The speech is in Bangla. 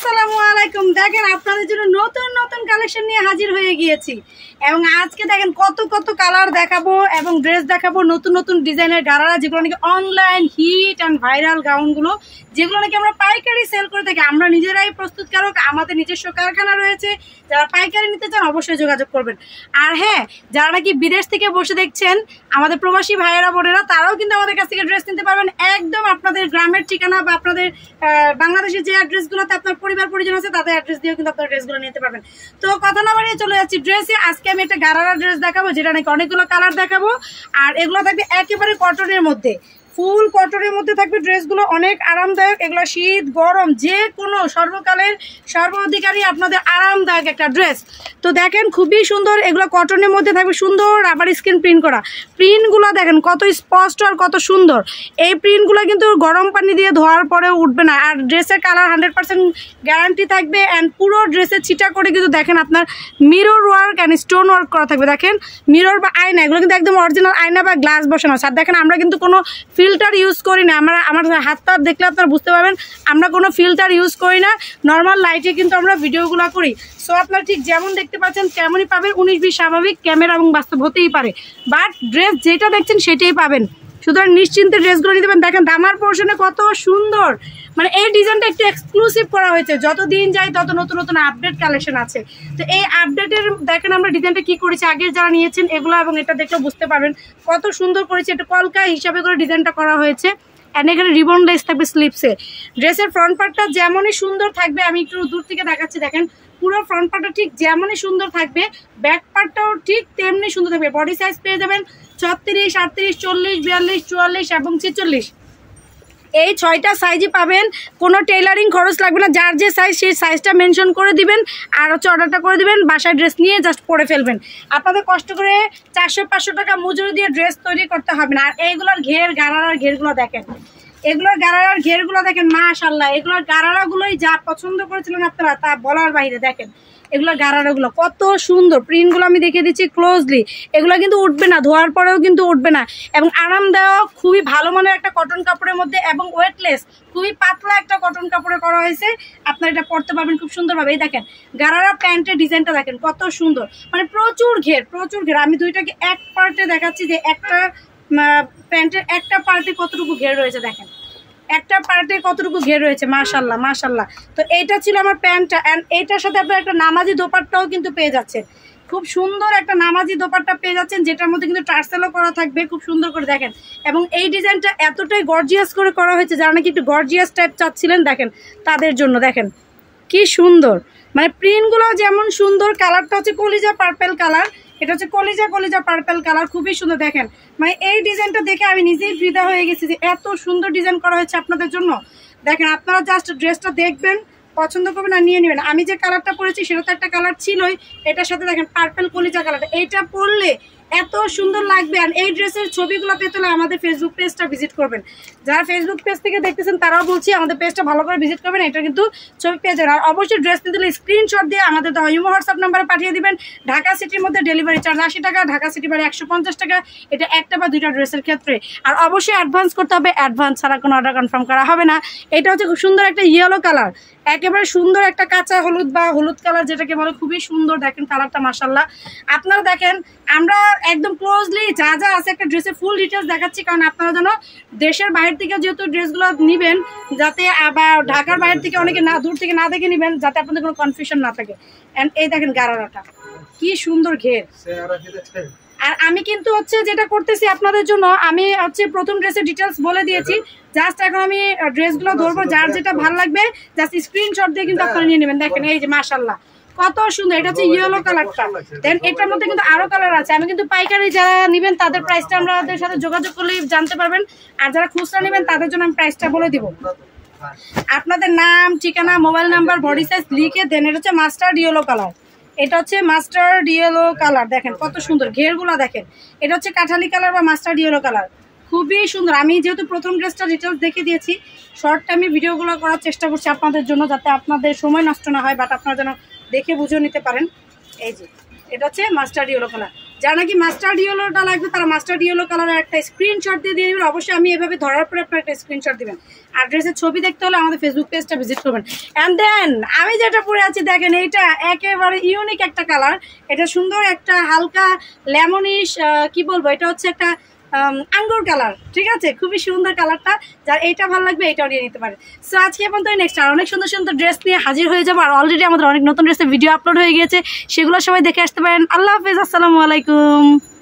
আসসালামু আলাইকুম। দেখেন আপনাদের জন্য নতুন নতুন কালেকশন নিয়ে হাজির হয়ে গিয়েছি এবং আজকে দেখেন কত কত কালার দেখাবো এবং ড্রেস দেখাবো, নতুন নতুন ডিজাইনের গারারা, যেগুলো নাকি অনলাইন হিট অ্যান্ড ভাইরাল গাউনগুলো, যেগুলো নাকি আমরা পাইকারি সেল করে থাকি। আমরা নিজেরাই প্রস্তুতকারক, আমাদের নিজস্ব কারখানা রয়েছে। যারা পাইকারি নিতে চান অবশ্যই যোগাযোগ করবেন। আর হ্যাঁ, যারা নাকি বিদেশ থেকে বসে দেখছেন, আমাদের প্রবাসী ভাইয়েরা বোনেরা, তারাও কিন্তু আমাদের কাছ থেকে ড্রেস নিতে পারবেন একদম আপনাদের গ্রামের ঠিকানা বা আপনাদের বাংলাদেশের যে অ্যাড্রেসগুলোতে আপনার পরিবার পরিজন আছে তাদের অ্যাড্রেস দিয়েও কিন্তু আপনার ড্রেসগুলো নিতে পারবেন। তো কথা না বাড়িয়ে চলে যাচ্ছি ড্রেসে। আজকে আমি একটা গারারা ড্রেস দেখাবো, যেটা নাকি অনেকগুলো কালার দেখাবো, আর এগুলো থাকবে একেবারে কটনের মধ্যে, ফুল কটনের মধ্যে থাকবে ড্রেসগুলো, অনেক আরামদায়ক। এগুলো শীত গরম যে কোনো সর্বকালের সর্বাধিকারী আপনাদের আরামদায়ক একটা ড্রেস। তো দেখেন খুবই সুন্দর, এগুলো কটনের মধ্যে থাকবে, সুন্দর আবার স্ক্রিন প্রিন্ট করা। প্রিন্টগুলো দেখেন কত স্পষ্ট আর কত সুন্দর। এই প্রিন্টগুলো কিন্তু গরম পানি দিয়ে ধোয়ার পরেও উঠবে না। আর ড্রেসের কালার 100% গ্যারান্টি থাকবে। অ্যান্ড পুরো ড্রেসের ছিটা করে কিন্তু দেখেন আপনার mirror work and stone work করা থাকবে। দেখেন মিরর বা আয়না, এগুলো কিন্তু একদম অরিজিনাল আয়না বা গ্লাস বসানো আছে। আর দেখেন আমরা কিন্তু কোনো ফিল্টার ইউজ করি না। আমার হাতটা দেখলে আপনারা বুঝতে পারবেন আমরা কোনো ফিল্টার ইউজ করি না, নর্মাল লাইটে কিন্তু আমরা ভিডিওগুলো করি। সো আপনারা ঠিক যেমন দেখতে পাচ্ছেন তেমনই পাবেন। 19-20 স্বাভাবিক, ক্যামেরা এবং বাস্তব হতেই পারে, বাট ড্রেস যেটা দেখছেন সেটাই পাবেন। সুতরাং নিশ্চিন্তে ড্রেসগুলো নিতে পারেন। দেখেন দামার পোর্শনে কত সুন্দর, মানে এই ডিজাইনটা একটু এক্সক্লুসিভ করা হয়েছে। যত দিন যায় তত নতুন নতুন আপডেট কালেকশন আছে। তো এই আপডেটের দেখেন আমরা ডিজাইনটা কি করেছি, আগের যারা নিয়েছেন এগুলো এবং এটা দেখলে বুঝতে পারবেন কত সুন্দর করেছে। এটা কলকা হিসাবে করে ডিজাইনটা করা হয়েছে। অ্যান্ড এখানে রিবন লেস থাকবে স্লিপসে। ড্রেসের ফ্রন্ট পার্টটা যেমনই সুন্দর থাকবে, আমি একটু দূর থেকে দেখাচ্ছি, দেখেন পুরো ফ্রন্ট পার্টটা ঠিক যেমনই সুন্দর থাকবে, ব্যাক পার্টটাও ঠিক তেমনি সুন্দর থাকবে। বডি সাইজ পেয়ে যাবেন 36, 38, 40, 42, 44 এবং 46। এই 6টা সাইজই পাবেন, কোনো টেইলারিং খরচ লাগবে না। যার যে সাইজ সেই সাইজটা মেনশন করে দিবেন আর অর্ডারটা করে দিবেন, বাসায় ড্রেস নিয়ে জাস্ট পরে ফেলবেন। আপনাদের কষ্ট করে 400-500 টাকা মজুরি দিয়ে ড্রেস তৈরি করতে হবে না। আর এইগুলোর গারারার ঘেরগুলো দেখেন, এগুলোর গারারার ঘেরগুলো দেখেন, মাশাআল্লাহ। এগুলোর গারারাগুলোই যা পছন্দ করেছিলেন আপনারা তা বলার বাইরে। দেখেন এগুলোর গারারাগুলো কত সুন্দর, প্রিন্টগুলো আমি দেখিয়ে দিচ্ছি ক্লোজলি। এগুলো কিন্তু উঠবে না, ধোয়ার পরেও কিন্তু উঠবে না এবং আরামদায়ক, খুবই ভালো মানের একটা কটন কাপড়ের মধ্যে এবং ওয়েটলেস, খুবই পাতলা একটা কটন কাপড়ে করা হয়েছে। আপনারা এটা পরতে পারবেন খুব সুন্দরভাবে। এই দেখেন গারারা প্যান্টের ডিজাইনটা দেখেন কত সুন্দর, মানে প্রচুর ঘের। আমি দুইটাকে এক পার্টে দেখাচ্ছি যে একটা প্যান্টের একটা পার্টে কতটুকু ঘের রয়েছে। দেখেন একটা পার্টে কতটুকু ঘের রয়েছে, মাশাআল্লাহ মাশাআল্লাহ। তো এইটা ছিল আমার প্যান্টটা, অ্যান্ড এইটার সাথে আপনার একটা নামাজি দোপাট্টাও কিন্তু পেয়ে যাচ্ছেন। খুব সুন্দর একটা নামাজি দোপাট্টা পেয়ে যাচ্ছেন, যেটার মধ্যে কিন্তু টার্সেলও করা থাকবে খুব সুন্দর করে। দেখেন এবং এই ডিজাইনটা এতটাই গর্জিয়াস করে করা হয়েছে, যারা নাকি একটু গর্জিয়াস টাইপ চাচ্ছিলেন দেখেন তাদের জন্য। দেখেন কি সুন্দর, মানে প্রিন্টগুলো যেমন সুন্দর, কালারটা হচ্ছে কলিজা পার্পেল কালার। এটা হচ্ছে কলিজা পার্পেল কালার, খুবই সুন্দর। দেখেন মানে এই ডিজাইনটা দেখে আমি নিজেই ফিদা হয়ে গেছি যে এত সুন্দর ডিজাইন করা হয়েছে আপনাদের জন্য। দেখেন আপনারা জাস্ট ড্রেসটা দেখবেন, পছন্দ করবেন আর নিয়ে নেবেন। আমি যে কালারটা পরেছি সেটা তো একটা কালার ছিলই, এটার সাথে দেখেন পার্পেল কলিজা কালারটা, এইটা পরলে এত সুন্দর লাগবে। আর এই ড্রেসের ছবিগুলো পেতে হলে আমাদের ফেসবুক পেজটা ভিজিট করবেন। যারা ফেসবুক পেজ থেকে দেখতেছেন তারাও বলছি আমাদের পেজটা ভালো করে ভিজিট করবেন, এটা কিন্তু ছবি পেয়ে যাবেন। আর অবশ্যই ড্রেস নিতে হলে স্ক্রিনশট দিয়ে আমাদের ইমো হোয়াটসঅ্যাপ নাম্বারে পাঠিয়ে দিবেন। ঢাকা সিটির মধ্যে ডেলিভারি চার্জ 80 টাকা, ঢাকা সিটি বাইরে 150 টাকা, এটা একটা বা দুইটা ড্রেসের ক্ষেত্রে। আর অবশ্যই অ্যাডভান্স করতে হবে, অ্যাডভান্স ছাড়া কোনো অর্ডার কনফার্ম করা হবে না। এটা হচ্ছে খুব সুন্দর একটা ইয়েলো কালার, একেবারে সুন্দর একটা কাঁচা হলুদ বা হলুদ কালার যেটাকে বলে, খুবই সুন্দর। দেখেন কালারটা মাশাআল্লাহ। আপনারা দেখেন আমরা একদম ক্লোজলি যা যা আছে একটা ড্রেসের ফুল ডিটেলস দেখাচ্ছি, কারণ আপনারা যেন দেশের বাইরে থেকে যেহেতু ড্রেসগুলো নেবেন, যাতে আবার ঢাকার বাইরে থেকে অনেকে না দূর থেকে না দেখে নেবেন, যাতে আপনাদের কোনো কনফিউশন না থাকে। অ্যান্ড এই দেখেন গারারাটা কি সুন্দর ঘের। আর আমি কিন্তু হচ্ছে যেটা করতেছি আপনাদের জন্য, আমি হচ্ছে প্রথম ড্রেসের ডিটেলস বলে দিয়েছি, জাস্ট এখন আমি ড্রেসগুলো ধরবো, যার যেটা ভালো লাগবে জাস্ট স্ক্রিনশট দিয়ে কিন্তু আপনারা নিয়ে নেবেন। দেখেন এই যে মাশাআল্লাহ কত সুন্দর, এটা হচ্ছে ইয়েলো কালারটা। দেন এটার মধ্যে কিন্তু আরো কালার আছে। আমি কিন্তু পাইকারি যারা নেবেন তাদের প্রাইসটা আমাদের সাথে যোগাযোগ করলেই জানতে পারবেন, আর যারা খুচরা নেবেন তাদের জন্য আমি প্রাইসটা বলে দিব। আপনাদের নাম, ঠিকানা, মোবাইল নাম্বার, বডি সাইজ লিখে দেন। এটা হচ্ছে মাস্টার্ড ইয়েলো কালার, এটা হচ্ছে মাস্টার্ড ইয়েলো কালার। দেখেন কত সুন্দর ঘেরগুলো দেখেন। এটা হচ্ছে কাঠালি কালার বা মাস্টার্ড ইয়েলো কালার, খুবই সুন্দর। আমি যেহেতু প্রথম ড্রেসটা ডিটেলস দেখে দিয়েছি, শর্ট টাইমে ভিডিওগুলো করার চেষ্টা করছি আপনাদের জন্য, যাতে আপনাদের সময় নষ্ট না হয়, বাট আপনারা যেন দেখে বুঝে নিতে পারেন। এই যে এটা হচ্ছে মাস্টার্ড ইয়েলো কালার। যারা নাকি মাস্টার্ড ইয়েলোটা লাগবে তারা মাস্টার্ড ইয়েলো কালারের একটা স্ক্রিনশট দিয়ে দেবেন। অবশ্যই আমি এভাবে ধরার পরে আপনার একটা স্ক্রিনশট দিবেন। আর ড্রেসের ছবি দেখতে হলে আমাদের ফেসবুক পেজটা ভিজিট করবেন। অ্যান্ড দেন আমি যেটা পরে আছি দেখেন, এইটা একেবারে ইউনিক একটা কালার। এটা সুন্দর একটা হালকা লেমনিশ, কি বলবো, এটা হচ্ছে একটা আঙ্গুর কালার, ঠিক আছে, খুবই সুন্দর কালারটা। যার এইটা ভালো লাগবে এটাও নিয়ে নিতে পারে। সো আজকে পর্যন্ত নেক্সট আর অনেক সুন্দর সুন্দর ড্রেস নিয়ে হাজির হয়ে যাবো। আর অলরেডি আমাদের অনেক নতুন ড্রেসের ভিডিও আপলোড হয়ে গিয়েছে, সেগুলো সবাই দেখে আসতে পারেন। আল্লাহ হাফেজ, আসসালামু আলাইকুম।